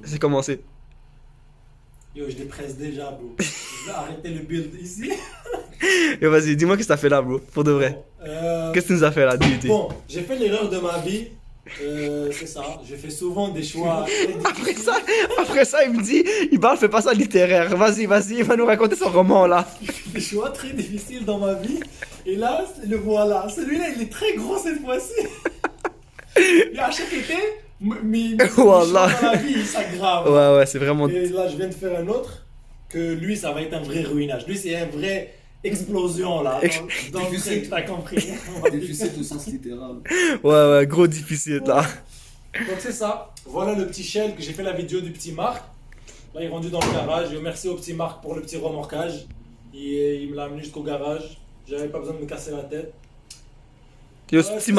C'est commencé. Yo, je les presse déjà, bro. Je vais arrêter le build ici. Et vas-y, dis-moi qu'est-ce que t'as fait là, bro, pour de vrai. Qu'est-ce que tu nous as fait là, dis. Bon, j'ai fait l'erreur de ma vie. C'est ça. Je fais souvent des choix. Après ça, il me dit, fais pas ça littéraire. Vas-y, il va nous raconter son roman là. Des choix très difficiles dans ma vie. Et là, le voilà. Celui-là, il est très gros cette fois-ci. Et à chaque été, mes choix dans la vie, ça grave. Ouais, c'est vraiment. Et là, je viens de faire un autre. Que lui, ça va être un vrai ruinage. Lui, c'est un vrai explosion là. Dans le truc, t'as compris. Déficit au sens littéral. Ouais, gros déficit là. Donc c'est ça. Voilà le petit shell que j'ai fait la vidéo du petit Marc. Là, il est rendu dans le garage. Et merci au petit Marc pour le petit remorquage. Il me l'a amené jusqu'au garage. J'avais pas besoin de me casser la tête. Yo, ce petit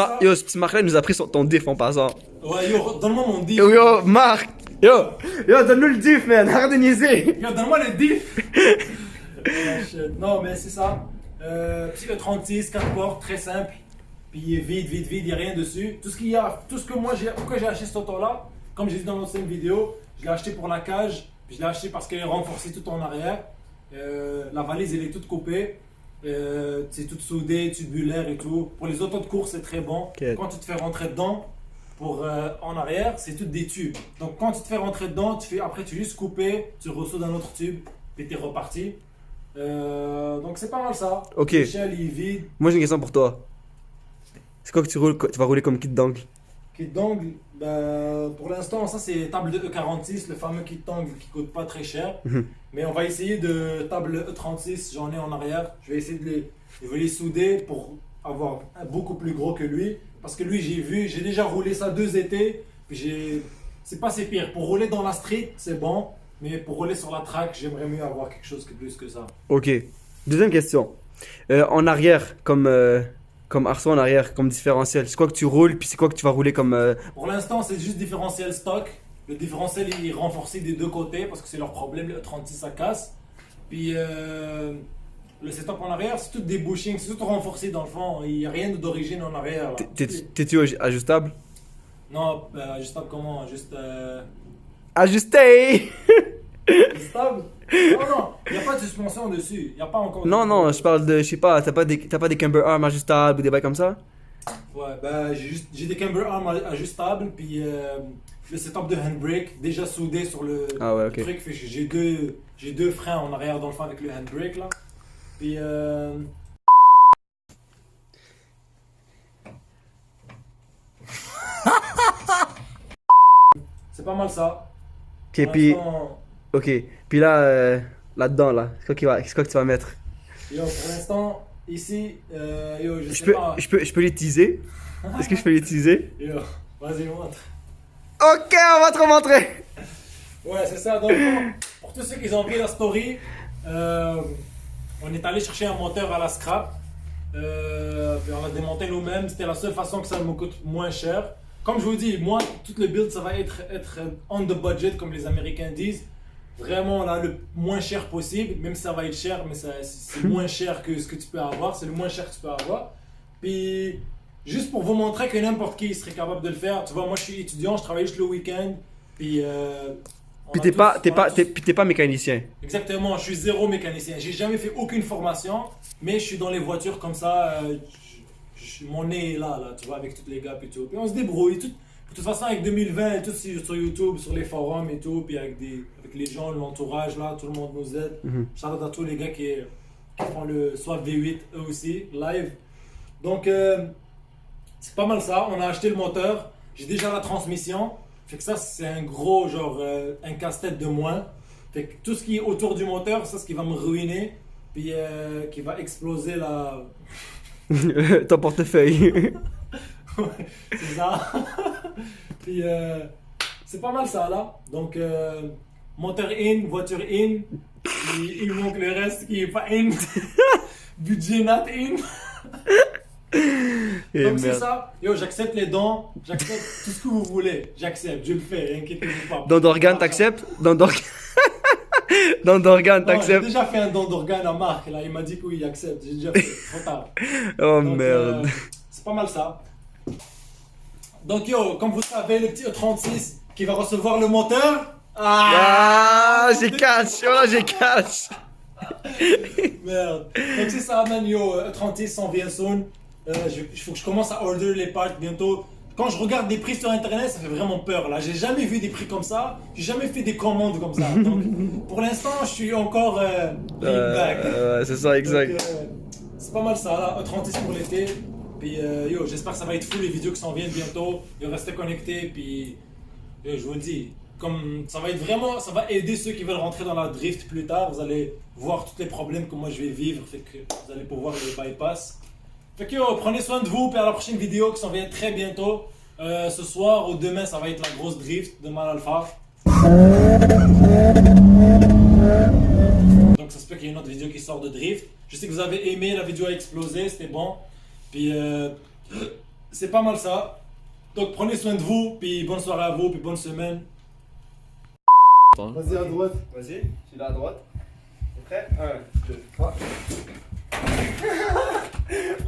Marc là, il nous a pris ton diff en passant. Ouais, yo, donne-moi mon diff. Yo, Marc. Yo, donne-nous le diff, man. Arrête de niaiser. Yo, donne-moi le diff. Non, mais c'est ça. Petit E36, 4 portes, très simple. Puis il est vide, il n'y a rien dessus. Tout ce que moi pourquoi j'ai acheté cette auto-là, comme j'ai dit dans l'ancienne vidéo, je l'ai acheté pour la cage. Puis je l'ai acheté parce qu'elle est renforcée tout en arrière. La valise, elle est toute coupée. C'est toute soudée, tubulaire et tout. Pour les autos de course, c'est très bon. Okay. Quand tu te fais rentrer dedans, en arrière, c'est toutes des tubes. Donc quand tu te fais rentrer dedans, après tu juste couper, tu ressoudes un autre tube, puis t'es reparti. Donc c'est pas mal ça. Ok. L'échelle il est vide. Moi j'ai une question pour toi. C'est quoi que tu vas rouler comme kit d'angle? Kit d'angle, pour l'instant ça c'est table de E46, le fameux kit d'angle qui coûte pas très cher. Mais on va essayer de table E36, j'en ai en arrière. Je vais essayer de les souder pour avoir un beaucoup plus gros que lui. Parce que lui j'ai déjà roulé ça 2 étés. Puis c'est pas si pire. Pour rouler dans la street c'est bon. Mais pour rouler sur la track, j'aimerais mieux avoir quelque chose de plus que ça. Ok. Deuxième question. En arrière, comme arceau en arrière, comme différentiel, c'est quoi que tu roules, puis c'est quoi que tu vas rouler comme... Pour l'instant, c'est juste différentiel stock. Le différentiel il est renforcé des deux côtés parce que c'est leur problème, le 36 ça casse. Puis le setup en arrière, c'est tout des bushings, c'est tout renforcé dans le fond. Il n'y a rien d'origine en arrière. T'es-tu ajustable? Non, ajustable comment? Juste... Ajusté. Ajustable? Non, il n'y a pas de suspension dessus. Il n'y a pas encore... Non, je parle de, je sais pas, t'as pas des camber arms ajustables ou des bails comme ça? Ouais, j'ai des camber arms ajustables, puis le setup de handbrake déjà soudé sur le truc. Fait que j'ai deux freins en arrière dans le fond avec le handbrake là. Puis c'est pas mal ça. Ok, puis là, là-dedans, là, c'est quoi que tu vas mettre? Yo, pour l'instant, ici, je peux les teaser? Est-ce que je peux les teaser? Yo, vas-y, montre. Ok, on va te remontrer! Ouais, c'est ça. Donc, pour tous ceux qui ont vu la story, on est allé chercher un moteur à la scrap. Puis on l'a démonté nous-mêmes. C'était la seule façon que ça me coûte moins cher. Comme je vous dis, moi, tout le build, ça va être on the budget, comme les Américains disent. Vraiment, là, le moins cher possible. Même si ça va être cher, mais c'est moins cher que ce que tu peux avoir. C'est le moins cher que tu peux avoir. Puis, juste pour vous montrer que n'importe qui serait capable de le faire. Tu vois, moi, je suis étudiant, je travaille juste le week-end. Puis t'es pas mécanicien. Exactement, je suis zéro mécanicien. J'ai jamais fait aucune formation, mais je suis dans les voitures comme ça. Mon nez est là, tu vois, avec tous les gars et tout. Puis on se débrouille. De toute façon, avec 2020 et tout, sur YouTube, sur les forums et tout, puis avec les gens, l'entourage là, tout le monde nous aide. Shout-out à tous les gars qui font le soit V8 eux aussi, live. Donc, c'est pas mal ça. On a acheté le moteur. J'ai déjà la transmission. Fait que ça, c'est un gros, un casse-tête de moins. Fait que tout ce qui est autour du moteur, ça, c'est ce qui va me ruiner. Puis qui va exploser la... ton portefeuille. Ouais, c'est ça. Puis c'est pas mal ça, là. Donc, moteur in, voiture in. Puis, il manque le reste qui est pas in. Budget not in. Et Donc c'est merde. ça. Yo, j'accepte les dons, j'accepte tout ce que vous voulez. J'accepte, je le fais, inquiétez-vous pas. Don d'organe, t'acceptes? Don d'organe. Don d'organe, Non, j'ai t'acceptes? déjà fait un don d'organe à Marc, là, il m'a dit que oui, il accepte. J'ai déjà fait, trop tard. Oh Donc, merde. c'est pas mal ça. Donc yo, comme vous savez, le petit E36 qui va recevoir le moteur. Ah, j'ai catch. Voilà, j'ai catch. Merde. Donc c'est ça, man, yo, E36 s'en vient soon. Il faut que je commence à order les parts bientôt. Quand je regarde des prix sur internet, ça fait vraiment peur là. J'ai jamais vu des prix comme ça. J'ai jamais fait des commandes comme ça. Donc pour l'instant, je suis encore laid back. C'est ça, exact. Donc, c'est pas mal ça là, E36 pour l'été. Puis yo, j'espère que ça va être fou les vidéos qui s'en viennent bientôt. Yo, restez connectés. Puis yo, je vous le dis, comme ça va être vraiment, ça va aider ceux qui veulent rentrer dans la drift plus tard. Vous allez voir tous les problèmes que moi je vais vivre. Fait que vous allez pouvoir les bypass. Fait que yo, prenez soin de vous. Puis à la prochaine vidéo qui s'en vient très bientôt. Ce soir ou demain, ça va être la grosse drift de Mal Alpha. Donc ça se peut qu'il y ait une autre vidéo qui sort de drift. Je sais que vous avez aimé, la vidéo a explosé, c'était bon. Puis c'est pas mal ça. Donc prenez soin de vous, puis bonne soirée à vous, puis bonne semaine. Vas-y à droite. Vas-y, tu là à droite. T'es prêt? 1, 2, 3.